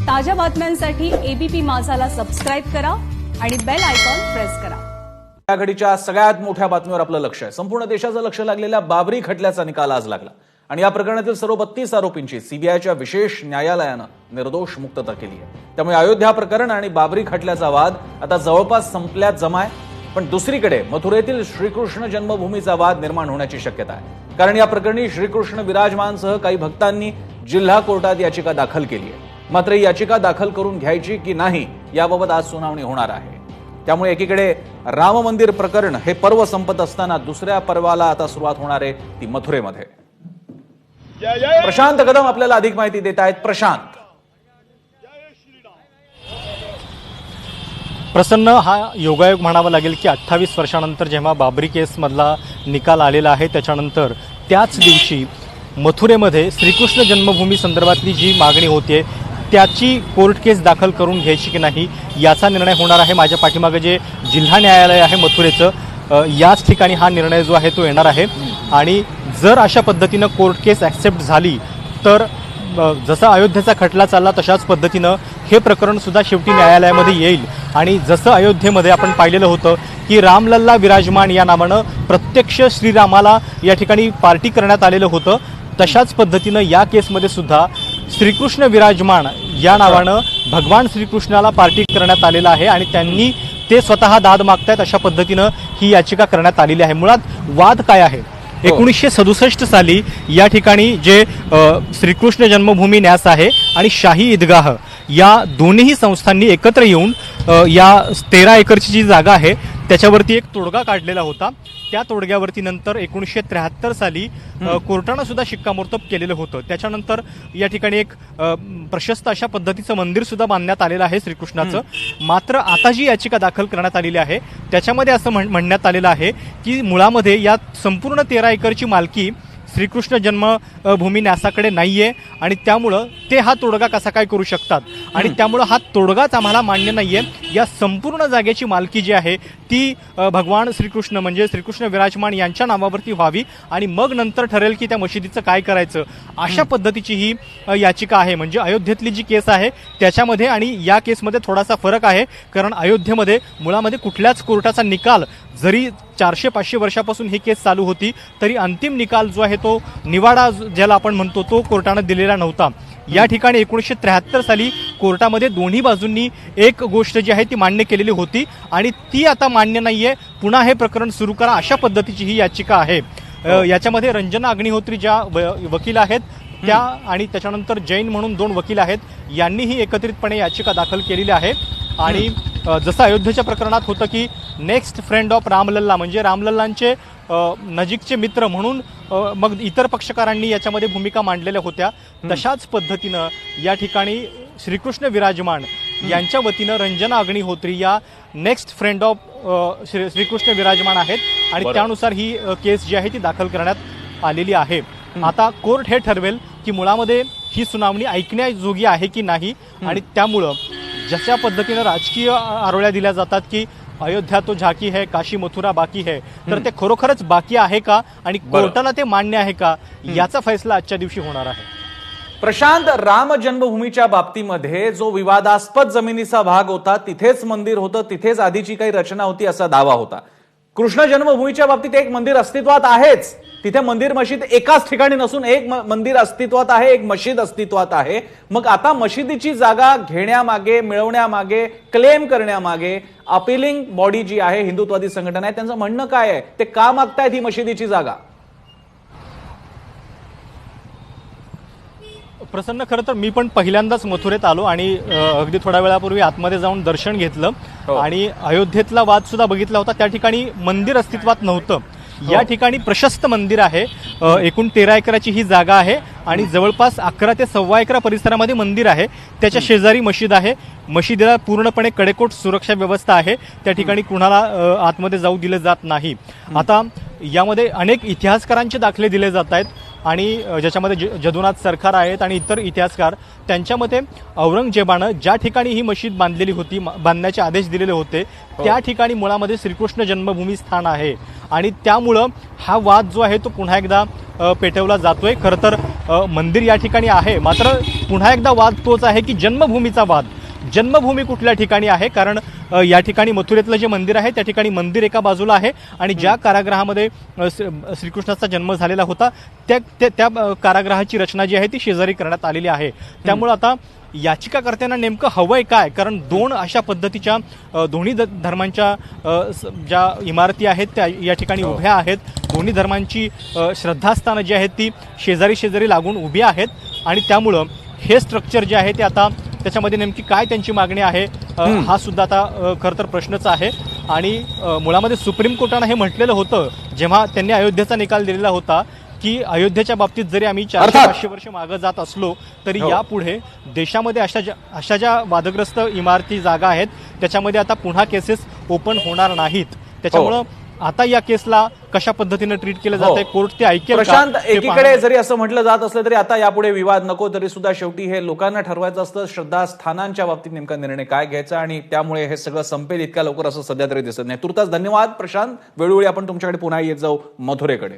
ताज्या बातम्यांसाठी ABP माझाला subscribe करा आणि बेल आयकॉन प्रेस करा। या घडीच्या सगळ्यात मोठ्या बातमीवर आपलं लक्ष आहे। संपूर्ण देशाचं लक्ष लागलेल्या बाबरी खटल्याचा निकाल आज लागला आणि या प्रकरणातील सर्व 32 आरोपींची सीबीआयच्या विशेष न्यायालयानं निर्दोष मुक्तता केली आहे। त्यामुळे अयोध्या प्रकरण आणि बाबरी खटल्याचा वाद आता जवळपास संपल्यात जमाय। पण दुसरीकडे मथुरेतील श्रीकृष्ण जन्मभूमीचा वाद निर्माण होण्याची शक्यता आहे, कारण या प्रकरणी श्रीकृष्ण विराजमानसह काही भक्तांनी जिल्हा कोर्टात याचिका दाखल केली आहे। मात्र याचिका दाखल करून घ्यायची की नाही याबाबत आज सुनावणी होणार आहे। त्यामुळे एकीकडे राम मंदिर प्रकरण हे पर्व संपत असताना दुसऱ्या पर्वाला आता सुरुवात होणार आहे, ती मथुरेमध्ये। प्रशांत कदम आपल्याला अधिक माहिती देत आहेत। प्रशांत, प्रसन्न, हा योगायोग म्हणावा लागेल की 28 वर्षानंतर जेव्हा बाबरी केसमधला निकाल आलेला आहे त्याच्यानंतर त्याच दिवशी मथुरेमध्ये श्रीकृष्ण जन्मभूमी संदर्भातली जी मागणी होते त्याची कोर्ट केस दाखल करून घ्यायची की नाही याचा निर्णय होणार आहे। माझ्या पाठीमागे जे जिल्हा न्यायालय आहे मथुरेचं, याच ठिकाणी हा निर्णय जो आहे तो येणार आहे। आणि जर अशा पद्धतीनं कोर्ट केस ॲक्सेप्ट झाली तर जसा अयोध्येचा खटला चालला तशाच पद्धतीनं हे प्रकरण सुद्धा शेवटी न्यायालयामध्ये येईल। आणि जसं अयोध्येमध्ये आपण पाहिलेलं होतं की रामलल्ला विराजमान या नावानं प्रत्यक्ष श्रीरामाला या ठिकाणी पार्टी करण्यात आलेलं होतं, तशाच पद्धतीनं या केसमध्ये सुद्धा श्रीकृष्ण विराजमान या नावानं भगवान श्रीकृष्णाला पार्टी करण्यात आलेलं आहे आणि त्यांनी ते स्वतः दाद मागतायत अशा पद्धतीनं ही याचिका करण्यात आलेली आहे। मुळात वाद काय आहे, 1967 साली या ठिकाणी जे श्रीकृष्ण जन्मभूमी न्यास आहे आणि शाही ईदगाह या दोन्ही संस्थांनी एकत्र येऊन या 13 एकरची जी जागा आहे त्याच्यावरती एक तोडगा काढलेला होता। त्या तोडग्यावरती नंतर 1973 साली कोर्टानं सुद्धा शिक्कामोर्तब केलेलं होतं। त्याच्यानंतर या ठिकाणी एक प्रशस्त अशा पद्धतीचं मंदिर सुद्धा बांधण्यात आलेलं आहे श्रीकृष्णाचं। मात्र आता जी याचिका दाखल करण्यात आलेली आहे त्याच्यामध्ये असं म्हणण्यात आलेलं आहे की मुळामध्ये या संपूर्ण 13 एकरची मालकी श्रीकृष्ण जन्मभूमी न्यासाकडे नाहीये आणि त्यामुळं ते हा तोडगा कसा काय करू शकतात आणि त्यामुळं हा तोडगाच आम्हाला मान्य नाहीये। या संपूर्ण जागेची मालकी जी आहे ती भगवान श्रीकृष्ण म्हणजे श्रीकृष्ण विराजमान यांच्या नावावरती व्हावी आणि मग नंतर ठरेल की त्या मशिदीचं काय करायचं, अशा पद्धतीची ही याचिका आहे। म्हणजे अयोध्येतली जी केस आहे त्याच्यामध्ये आणि या केसमध्ये थोडासा फरक आहे, कारण अयोध्येमध्ये मुळामध्ये कुठल्याच कोर्टाचा निकाल जरी 400-500 वर्षापासून ही केस चालू होती तरी अंतिम निकाल जो आहे तो निवाडा ज्याला आपण म्हणतो तो कोर्टानं दिलेला नव्हता। या ठिकाणी 1973 साली कोर्टामध्ये दोन्ही बाजूंनी एक गोष्ट जी आहे ती मान्य केलेली होती आणि ती आता मान्य नाहीये, पुन्हा हे प्रकरण सुरू करा अशा पद्धतीची ही याचिका आहे। याच्यामध्ये रंजना अग्निहोत्री ज्या वकील आहेत त्या आणि त्याच्यानंतर जैन म्हणून 2 वकील आहेत, यांनीही एकत्रितपणे याचिका दाखल केलेली आहे। आणि जसं अयोध्येच्या प्रकरणात होतं की नेक्स्ट फ्रेंड ऑफ रामलल्ला म्हणजे रामलल्लांचे नजीकचे मित्र म्हणून मग इतर पक्षकारांनी याच्यामध्ये भूमिका मांडलेल्या होत्या, तशाच पद्धतीनं या ठिकाणी श्रीकृष्ण विराजमान यांच्या वतीनं रंजना अग्निहोत्री या नेक्स्ट फ्रेंड ऑफ श्रीकृष्ण विराजमान आहेत आणि त्यानुसार ही केस जी आहे ती दाखल करण्यात आलेली आहे। आता कोर्ट हे ठरवेल की मुळामध्ये ही सुनावणी ऐकण्याजोगी आहे की नाही आणि त्यामुळं जशा पद्धतीनं राजकीय आरोळ्या दिल्या जातात की अयोध्या तो झाकी है, काशी मथुरा बाकी है, तर ते खरोखरच बाकी आहे का आणि कोर्टाला ते मान्य आहे का याचा फैसला आजच्या दिवशी होणार आहे। प्रशांत, राम जन्मभूमीच्या बाबतीमध्ये जो विवादास्पद जमिनीचा भाग होता तिथेच मंदिर होतं, तिथेच आधीची काही रचना होती असा दावा होता। कृष्ण जन्मभूमीच्या बाबतीत एक मंदिर अस्तित्वात आहेच, तिथे मंदिर मशीद एकाच ठिकाणी नसून एक मंदिर अस्तित्वात आहे, एक मशीद अस्तित्वात आहे। मग आता मशिदीची जागा घेण्यामागे, मिळवण्यामागे, क्लेम करण्यामागे अपिलिंग बॉडी जी आहे, हिंदुत्ववादी संघटना आहे, त्यांचं म्हणणं काय आहे, ते का मागतायत ही मशिदीची जागा? प्रसन्न, खरं तर मी पण पहिल्यांदाच मथुरेत आलो आणि अगदी थोड्या वेळापूर्वी आतमध्ये जाऊन दर्शन घेतलं आणि अयोध्येतला वाद सुद्धा बघितला होता। त्या ठिकाणी मंदिर अस्तित्वात नव्हतं, या ठिकाणी प्रशस्त मंदिर आहे। एकूण 13 एकराची ही जागा आहे आणि जवळपास 11 ते 1.25 एकर परिसरामध्ये मंदिर आहे। त्याच्या शेजारी मशीद आहे, मशिदीला पूर्णपणे कडेकोट सुरक्षा व्यवस्था आहे, त्या ठिकाणी कुणाला आतमध्ये जाऊ दिलं जात नाही। आता यामध्ये अनेक इतिहासकारांचे दाखले दिले जात आहेत। आणि ज्याच्यामध्ये जदुनाथ सरकार आहेत आणि इतर इतिहासकार, त्यांच्या मते औरंगजेबानं ज्या ठिकाणी ही मशीद बांधलेली होती, बांधण्याचे आदेश दिलेले होते, त्या ठिकाणी मुळामध्ये श्रीकृष्ण जन्मभूमी स्थान आहे आणि त्यामुळं हा वाद जो आहे तो पुन्हा एकदा पेटवला जातोय. खरं तर मंदिर या ठिकाणी आहे, मात्र पुन्हा एकदा वाद तोच आहे की जन्मभूमीचा वाद. जन्मभूमी कुठल्या ठिकाणी आहे? कारण या ठिकाणी मथुरेतलं जे मंदिर आहे त्या ठिकाणी मंदिर एका बाजूला आहे आणि ज्या कारागृहामध्ये श्रीकृष्णाचा जन्म झालेला होता त्या कारागृहाची रचना जी आहे ती शेजारी करण्यात आलेली आहे. त्यामुळे आता याचिकाकर्त्यांना नेमकं हवंय काय? कारण दोन अशा पद्धतीच्या दोन्ही धर्मांच्या ज्या इमारती आहेत त्या या ठिकाणी उभ्या आहेत. दोन्ही धर्मांची श्रद्धास्थानं जी आहेत ती शेजारी शेजारी लागून उभी आहेत आणि त्यामुळं हे स्ट्रक्चर जे आहे ते आता त्याच्यामध्ये नेमकी काय त्यांची मागणी आहे हा सुद्धा आता खरं तर प्रश्नच आहे. आणि मुळामध्ये सुप्रीम कोर्टानं हे म्हटलेलं होतं जेव्हा त्यांनी अयोध्येचा निकाल दिलेला होता की अयोध्येच्या बाबतीत जरी आम्ही 400-500 वर्ष मागे जात असलो तरी यापुढे देशामध्ये अशा ज्या वादग्रस्त इमारती जागा आहेत त्याच्यामध्ये आता पुन्हा केसेस ओपन होणार नाहीत. त्याच्यामुळं आता या केसला कशा पद्धतीने ट्रीट केलं जातंय, कोर्ट ते ऐकेल. प्रशांत, एकीकडे जरी असं म्हटलं जात असलं तरी आता यापुढे विवाद नको, तरी सुद्धा शेवटी हे लोकांना ठरवायचं असतं श्रद्धास्थानांच्या बाबतीत नेमका निर्णय काय घ्यायचा आणि त्यामुळे हे सगळं संपेल इतक्या लवकर असं सध्या तरी दिसत नाही. तुर्तास धन्यवाद प्रशांत. वेळोवेळी आपण तुमच्याकडे पुन्हा येत जाऊ मथुरेकडे.